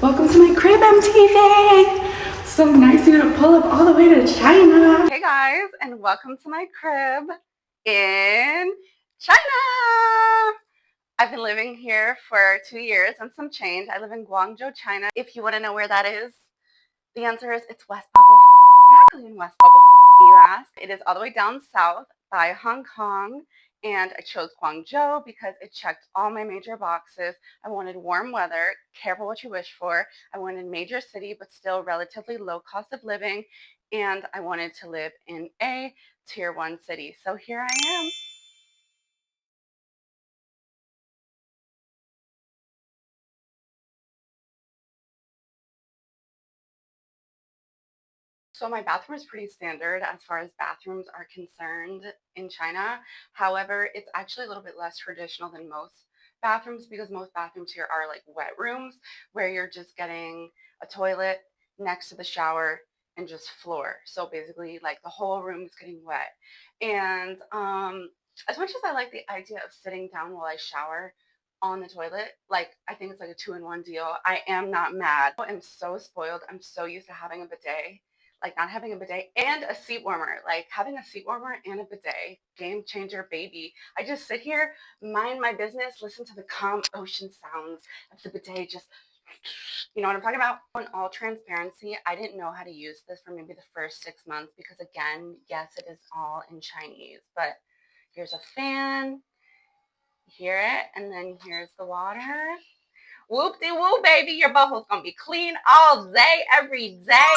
Welcome to my crib, MTV! So nice of you to pull up all the way to China. Hey guys, and welcome to my crib in China! I've been living here for 2 years and some change. I live in Guangzhou, China. If you want to know where that is, the answer is it's West Bubble. Exactly in West Bubble, you ask. It is all the way down south by Hong Kong. And I chose Guangzhou because it checked all my major boxes. I wanted warm weather, careful what you wish for. I wanted major city, but still relatively low cost of living. And I wanted to live in a tier 1 city. So here I am. So my bathroom is pretty standard as far as bathrooms are concerned in China. However, it's actually a little bit less traditional than most bathrooms because most bathrooms here are like wet rooms where you're just getting a toilet next to the shower and just floor. So basically like the whole room is getting wet. And as much as I like the idea of sitting down while I shower on the toilet, like I think it's like a 2-in-1 deal. I am not mad. I'm so spoiled. I'm so used to having a bidet, like not having a bidet and a seat warmer, like having a seat warmer and a bidet, game changer, baby. I just sit here, mind my business, listen to the calm ocean sounds of the bidet, just, you know what I'm talking about? In all transparency, I didn't know how to use this for maybe the first 6 months because again, yes, it is all in Chinese, but here's a fan, hear it, and then here's the water. Whoop-de-whoop, baby, your butthole's gonna be clean all day, every day.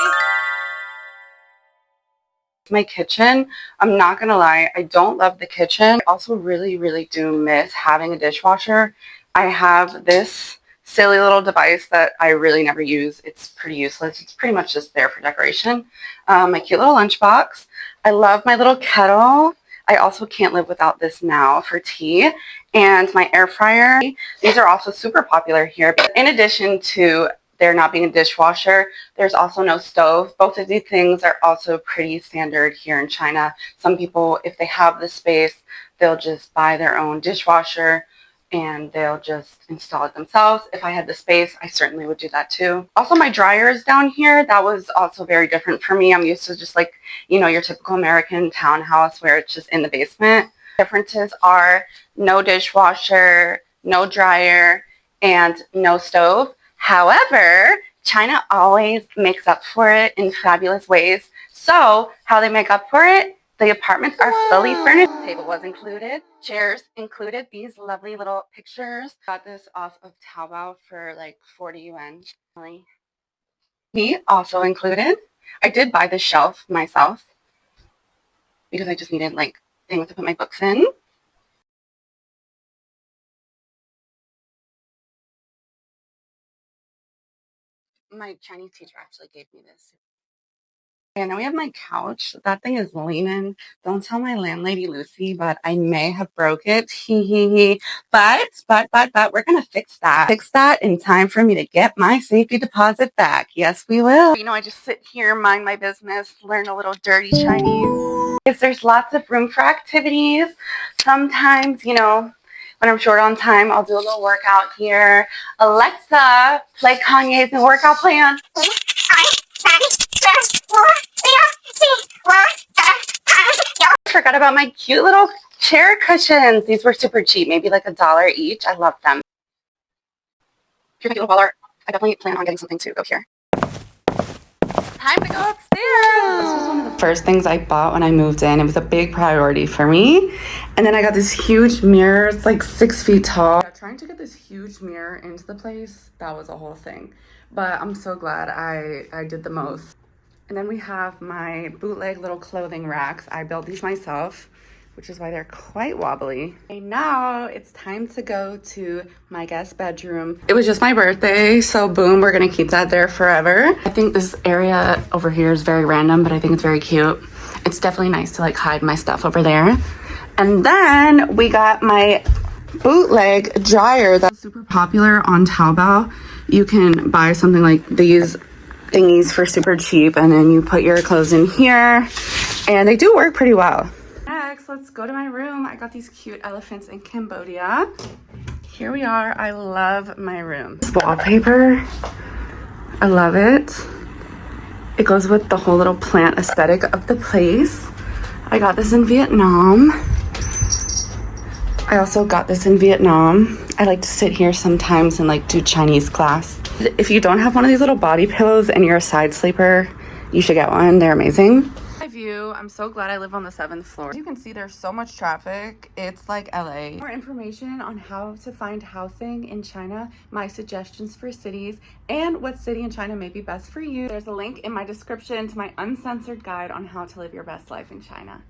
My kitchen, I'm not gonna lie, I don't love the kitchen. I also really do miss having a dishwasher. I have this silly little device that I really never use. It's pretty useless. It's pretty much just there for decoration. My cute little lunchbox. I love my little kettle. I also can't live without this now for tea. And my air fryer. These are also super popular here. But in addition to there not being a dishwasher, there's also no stove. Both of these things are also pretty standard here in China. Some people, if they have the space, they'll just buy their own dishwasher and they'll just install it themselves. If I had the space, I certainly would do that too. Also, my dryer is down here. That was also very different for me. I'm used to just like, you know, your typical American townhouse where it's just in the basement. Differences are no dishwasher, no dryer, and no stove. However, China always makes up for it in fabulous ways. So how they make up for it? The apartments are fully furnished. Table was included, chairs included, these lovely little pictures. Got this off of Taobao for like 40 yuan. Me also included. I did buy this shelf myself because I just needed like things to put my books in. My Chinese teacher actually gave me this. And now we have my couch. That thing is leaning. Don't tell my landlady Lucy, but I may have broke it. But we're gonna fix that. Fix that in time for me to get my safety deposit back. Yes, we will. You know, I just sit here, mind my business, learn a little dirty Chinese. Because there's lots of room for activities. Sometimes, you know, when I'm short on time, I'll do a little workout here. Alexa, play Kanye's new workout plan. Forgot about my cute little chair cushions. These were super cheap, maybe like $1 each. I love them. If you're a cute little baller, I definitely plan on getting something to go here. Time to go upstairs. This was one of the first things I bought when I moved in. It was a big priority for me. And then I got this huge mirror. It's like 6 feet tall. Trying to get this huge mirror into the place, that was a whole thing. But I'm so glad I did the most. And then we have my bootleg little clothing racks. I built these myself, which is why they're quite wobbly. And now it's time to go to my guest bedroom. It was just my birthday, so boom, we're gonna keep that there forever. I think this area over here is very random, but I think it's very cute. It's definitely nice to like hide my stuff over there. And then we got my bootleg dryer that's super popular on Taobao. You can buy something like these thingies for super cheap, and then you put your clothes in here, and they do work pretty well. Next, let's go to my room. I got these cute elephants in Cambodia. Here we are. I love my room. This wallpaper I love it. It goes with the whole little plant aesthetic of the place. I got this in Vietnam. I also got this in Vietnam. I like to sit here sometimes and like do Chinese class. If you don't have one of these little body pillows and you're a side sleeper, you should get one. They're amazing. My view, I'm so glad I live on the 7th floor. As you can see, there's so much traffic. It's like LA. More information on how to find housing in China, my suggestions for cities, and what city in China may be best for you. There's a link in my description to my uncensored guide on how to live your best life in China.